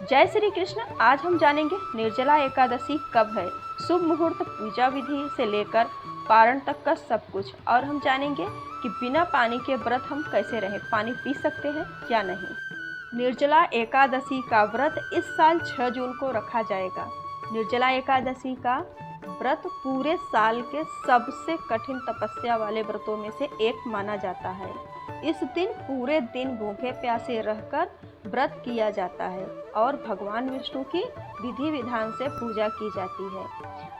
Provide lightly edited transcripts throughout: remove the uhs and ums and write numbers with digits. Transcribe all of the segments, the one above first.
जय श्री कृष्ण। आज हम जानेंगे निर्जला एकादशी कब है, शुभ मुहूर्त, पूजा विधि से लेकर पारण तक का सब कुछ। और हम जानेंगे कि बिना पानी के व्रत हम कैसे रहें, पानी पी सकते हैं या नहीं। निर्जला एकादशी का व्रत इस साल 6 जून को रखा जाएगा। निर्जला एकादशी का व्रत पूरे साल के सबसे कठिन तपस्या वाले व्रतों में से एक माना जाता है। इस दिन पूरे दिन भूखे प्यासे रहकर व्रत किया जाता है और भगवान विष्णु की विधि विधान से पूजा की जाती है।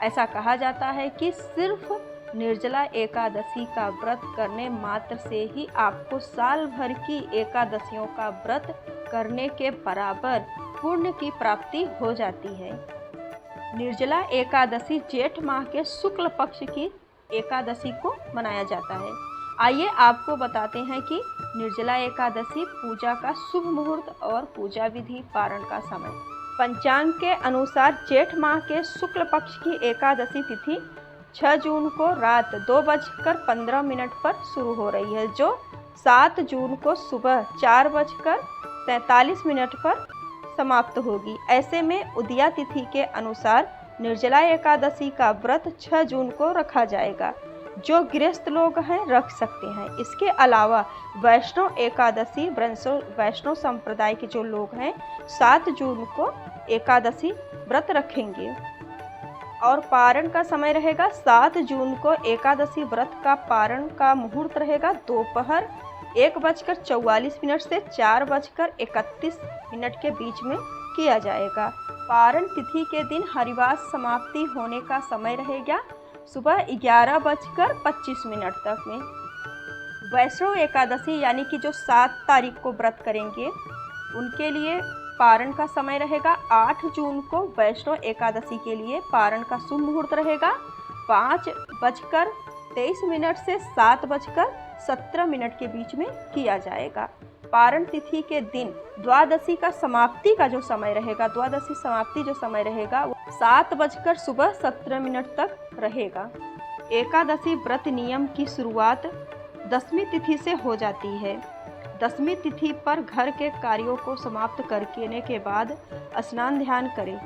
ऐसा कहा जाता है कि सिर्फ निर्जला एकादशी का व्रत करने मात्र से ही आपको साल भर की एकादशियों का व्रत करने के बराबर पुण्य की प्राप्ति हो जाती है। निर्जला एकादशी जेठ माह के शुक्ल पक्ष की एकादशी को मनाया जाता है। आइए आपको बताते हैं कि निर्जला एकादशी पूजा का शुभ मुहूर्त और पूजा विधि, पारण का समय। पंचांग के अनुसार जेठ माह के शुक्ल पक्ष की एकादशी तिथि 6 जून को रात 2:15 पर शुरू हो रही है, जो 7 जून को सुबह 4:43 पर समाप्त होगी। ऐसे में उदया तिथि के अनुसार निर्जला एकादशी का व्रत 6 जून को रखा जाएगा। जो गृहस्थ लोग हैं रख सकते हैं। इसके अलावा वैष्णव एकादशी, वैष्णव संप्रदाय के जो लोग हैं 7 जून को एकादशी व्रत रखेंगे। और पारण का समय रहेगा 7 जून को एकादशी व्रत का पारण का मुहूर्त रहेगा दोपहर 1:44 से 4:31 के बीच में किया जाएगा। पारण तिथि के दिन हरिवास समाप्ति होने का समय रहेगा सुबह 11:25 तक में। वैष्णव एकादशी यानी कि जो 7 तारीख को व्रत करेंगे उनके लिए पारण का समय रहेगा 8 जून को। वैष्णव एकादशी के लिए पारण का शुभ मुहूर्त रहेगा 5:23 से 7:17 के बीच में किया जाएगा। पारण तिथि के दिन द्वादशी का समाप्ति का जो समय रहेगा, द्वादशी समाप्ति जो समय रहेगा वो 7:17 तक रहेगा। एकादशी व्रत नियम की शुरुआत 10वीं तिथि से हो जाती है। 10वीं तिथि पर घर के कार्यों को समाप्त करने के बाद स्नान ध्यान करें।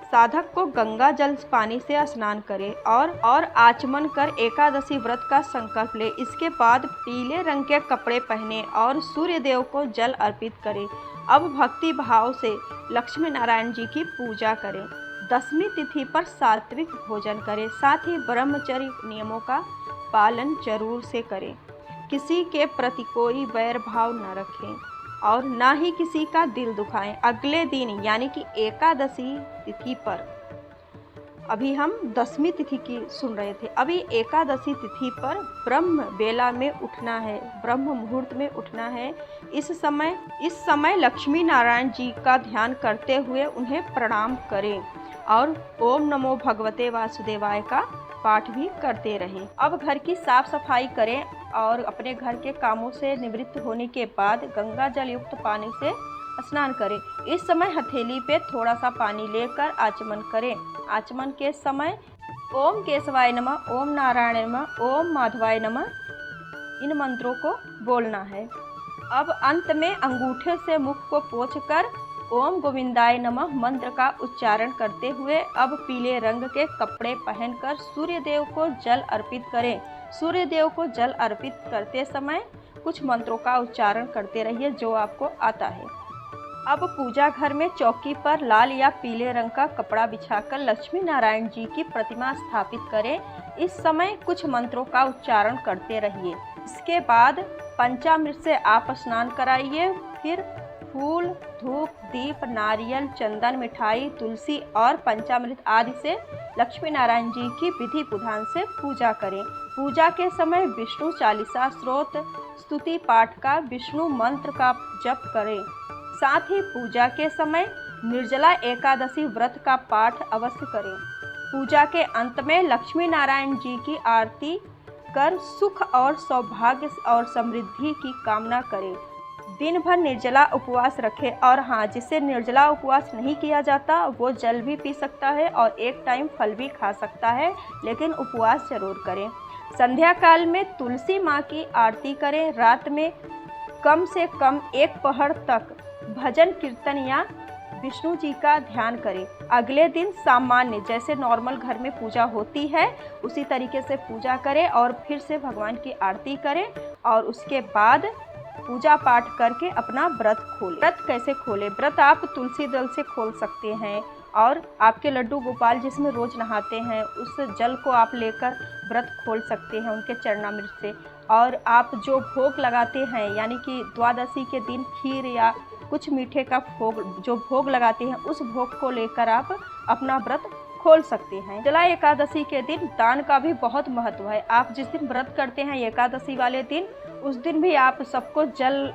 साधक को गंगा जल पानी से स्नान करे और आचमन कर एकादशी व्रत का संकल्प ले। इसके बाद पीले रंग के कपड़े पहने और सूर्य देव को जल अर्पित करें। अब भक्ति भाव से लक्ष्मी नारायण जी की पूजा करें। 10वीं तिथि पर सात्विक भोजन करें। साथ ही ब्रह्मचर्य नियमों का पालन जरूर से करें। किसी के प्रति कोई वैर भाव न रखें और ना ही किसी का दिल दुखाएं। अगले दिन यानी कि एकादशी तिथि पर, अभी हम 10वीं तिथि की सुन रहे थे, अभी एकादशी तिथि पर ब्रह्म बेला में उठना है, ब्रह्म मुहूर्त में उठना है। इस समय लक्ष्मी नारायण जी का ध्यान करते हुए उन्हें प्रणाम करें और ओम नमो भगवते वासुदेवाय का पाठ भी करते रहें। अब घर की साफ सफाई करें और अपने घर के कामों से निवृत्त होने के बाद गंगा जल युक्त पानी से स्नान करें। इस समय हथेली पे थोड़ा सा पानी लेकर आचमन करें। आचमन के समय ओम केशवाय नमः, ओम नारायण नमः, ओम माधवाय नमः, इन मंत्रों को बोलना है। अब अंत में अंगूठे से मुख को पोंछकर ओम गोविंदाय नमः मंत्र का उच्चारण करते हुए अब पीले रंग के कपड़े पहनकर सूर्य देव को जल अर्पित करें। सूर्य देव को जल अर्पित करते समय कुछ मंत्रों का उच्चारण करते रहिए जो आपको आता है। अब पूजा घर में चौकी पर लाल या पीले रंग का कपड़ा बिछाकर लक्ष्मी नारायण जी की प्रतिमा स्थापित करें। इस समय कुछ मंत्रों का उच्चारण करते रहिए। इसके बाद पंचामृत से आप स्नान कराइए। फिर फूल, धूप, दीप, नारियल, चंदन, मिठाई, तुलसी और पंचामृत आदि से लक्ष्मी नारायण जी की विधि विधान से पूजा करें। पूजा के समय विष्णु चालीसा स्तोत्र, स्तुति पाठ का, विष्णु मंत्र का जप करें। साथ ही पूजा के समय निर्जला एकादशी व्रत का पाठ अवश्य करें। पूजा के अंत में लक्ष्मी नारायण जी की आरती कर सुख और सौभाग्य और समृद्धि की कामना करें। दिन भर निर्जला उपवास रखें। और हाँ, जिससे निर्जला उपवास नहीं किया जाता वो जल भी पी सकता है और एक टाइम फल भी खा सकता है, लेकिन उपवास जरूर करें। संध्या काल में तुलसी माँ की आरती करें। रात में कम से कम 1 पहर तक भजन कीर्तन या विष्णु जी का ध्यान करें। अगले दिन सामान्य जैसे नॉर्मल घर में पूजा होती है उसी तरीके से पूजा करें और फिर से भगवान की आरती करें और उसके बाद पूजा पाठ करके अपना व्रत खोलें। व्रत कैसे खोलें? व्रत आप तुलसी दल से खोल सकते हैं और आपके लड्डू गोपाल जिसमें रोज़ नहाते हैं उस जल को आप लेकर व्रत खोल सकते हैं उनके चरणामृत से। और आप जो भोग लगाते हैं यानी कि द्वादशी के दिन खीर या कुछ मीठे का भोग लगाते हैं उस भोग को लेकर आप अपना व्रत खोल सकते हैं। निर्जला एकादशी के दिन दान का भी बहुत महत्व है। आप जिस दिन व्रत करते हैं एकादशी वाले दिन उस दिन भी आप सबको जल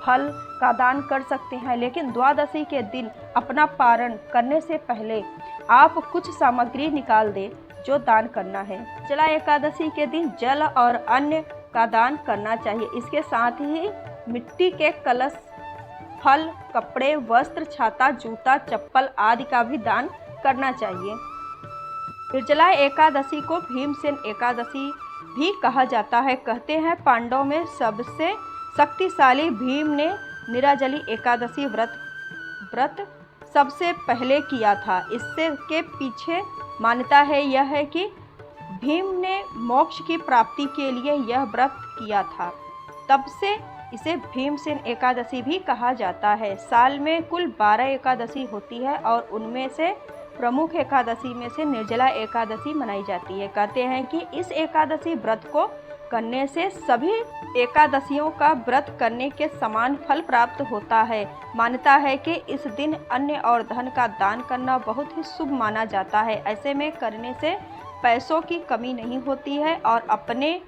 फल का दान कर सकते हैं, लेकिन द्वादशी के दिन अपना पारण करने से पहले आप कुछ सामग्री निकाल दें जो दान करना है। निर्जला एकादशी के दिन जल और अन्न का दान करना चाहिए। इसके साथ ही मिट्टी के कलश, फल, कपड़े, वस्त्र, छाता, जूता, चप्पल आदि का भी दान करना चाहिए। निर्जला एकादशी को भीमसेन एकादशी भी कहा जाता है। कहते हैं पांडवों में सबसे शक्तिशाली भीम ने निराजली एकादशी व्रत सबसे पहले किया था। इससे के पीछे मान्यता है यह है कि भीम ने मोक्ष की प्राप्ति के लिए यह व्रत किया था, तब से इसे भीमसेन एकादशी भी कहा जाता है। साल में कुल 12 एकादशी होती है और उनमें से प्रमुख एकादशी में से निर्जला एकादशी मनाई जाती है। कहते हैं कि इस एकादशी व्रत को करने से सभी एकादशियों का व्रत करने के समान फल प्राप्त होता है। मान्यता है कि इस दिन अन्न और धन का दान करना बहुत ही शुभ माना जाता है। ऐसे में करने से पैसों की कमी नहीं होती है और अपने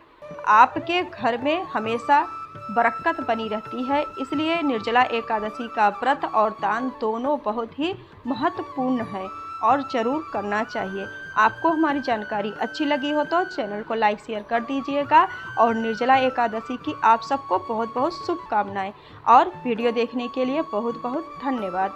आपके घर में हमेशा बरकत बनी रहती है। इसलिए निर्जला एकादशी का व्रत और दान दोनों बहुत ही महत्वपूर्ण है और ज़रूर करना चाहिए। आपको हमारी जानकारी अच्छी लगी हो तो चैनल को लाइक शेयर कर दीजिएगा और निर्जला एकादशी की आप सबको बहुत बहुत शुभकामनाएं और वीडियो देखने के लिए बहुत बहुत धन्यवाद।